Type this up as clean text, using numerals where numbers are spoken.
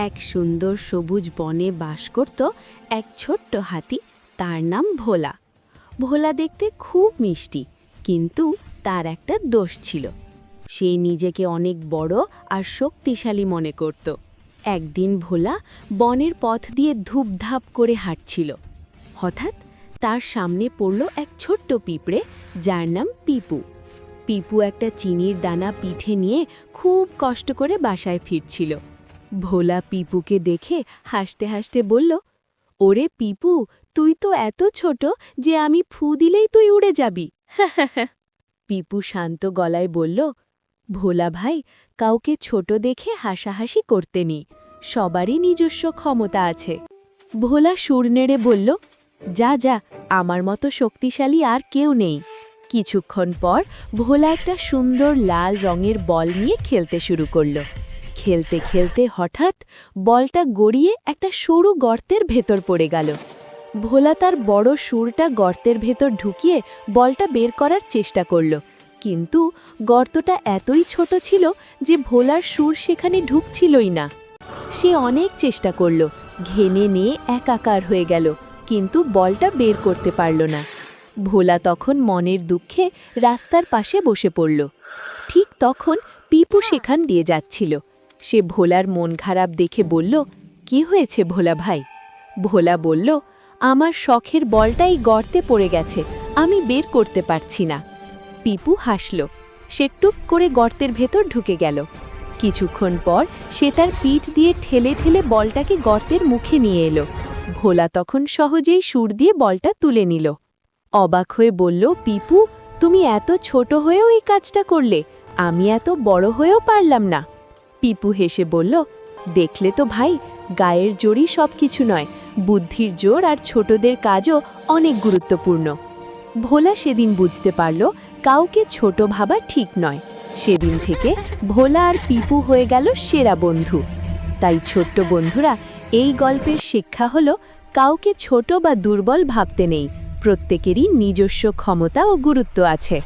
এক সুন্দর সবুজ বনে বাস করত এক ছোট্ট হাতি। তার নাম ভোলা। ভোলা দেখতে খুব মিষ্টি, কিন্তু তার একটা দোষ ছিল। সে নিজেকে অনেক বড় আর শক্তিশালী মনে করত। একদিন ভোলা বনের পথ দিয়ে ধূপধাপ করে হাঁটছিল। হঠাৎ তার সামনে পড়ল এক ছোট্ট পিঁপড়ে, যার নাম পিপু। পিপু একটা চিনির দানা পিঠে নিয়ে খুব কষ্ট করে বাসায় ফিরছিল। ভোলা পিপুকে দেখে হাসতে হাসতে বলল, ওরে পিপু, তুই তো এত ছোট যে আমি ফু দিলেই তুই উড়ে যাবি। পিপু শান্ত গলায় বলল, ভোলা ভাই, কাউকে ছোট দেখে হাসাহাসি করতে নি, সবারই নিজস্ব ক্ষমতা আছে। ভোলা সুর নেড়ে বলল, যা যা, আমার মতো শক্তিশালী আর কেউ নেই। কিছুক্ষণ পর ভোলা একটা সুন্দর লাল রঙের বল নিয়ে খেলতে শুরু করল। খেলতে খেলতে হঠাৎ বলটা গড়িয়ে একটা সরু গর্তের ভেতর পড়ে গেল। ভোলা তার বড় সুরটা গর্তের ভেতর ঢুকিয়ে বলটা বের করার চেষ্টা করল, কিন্তু গর্তটা এতই ছোট ছিল যে ভোলার সুর সেখানে ঢুকছিলই না। সে অনেক চেষ্টা করল, ঘেনে নিয়ে একাকার হয়ে গেল, কিন্তু বলটা বের করতে পারল না। ভোলা তখন মনের দুঃখে রাস্তার পাশে বসে পড়ল। ঠিক তখন পিপু সেখান দিয়ে যাচ্ছিল। সে ভোলার মন খারাপ দেখে বলল, কি হয়েছে ভোলা ভাই? ভোলা বলল, আমার শখের বলটাই গর্তে পড়ে গেছে, আমি বের করতে পারছি না। পিপু হাসল। সে টুপ করে গর্তের ভেতর ঢুকে গেল। কিছুক্ষণ পর সে তার পিঠ দিয়ে ঠেলে ঠেলে বলটাকে গর্তের মুখে নিয়ে এলো। ভোলা তখন সহজেই সুর দিয়ে বলটা তুলে নিল। অবাক হয়ে বলল, পিপু, তুমি এত ছোট হয়েও এই কাজটা করলে, আমি এত বড় হয়েও পারলাম না। পিপু হেসে বলল, দেখলে তো ভাই, গায়ের জোরই সব কিছু নয়, বুদ্ধির জোর আর ছোটদের কাজও অনেক গুরুত্বপূর্ণ। ভোলা সেদিন বুঝতে পারল, কাউকে ছোট ভাবা ঠিক নয়। সেদিন থেকে ভোলা আর পিপু হয়ে গেল সেরা বন্ধু। তাই ছোট্ট বন্ধুরা, এই গল্পের শিক্ষা হলো, কাউকে ছোট বা দুর্বল ভাবতে নেই, প্রত্যেকেরই নিজস্ব ক্ষমতা ও গুরুত্ব আছে।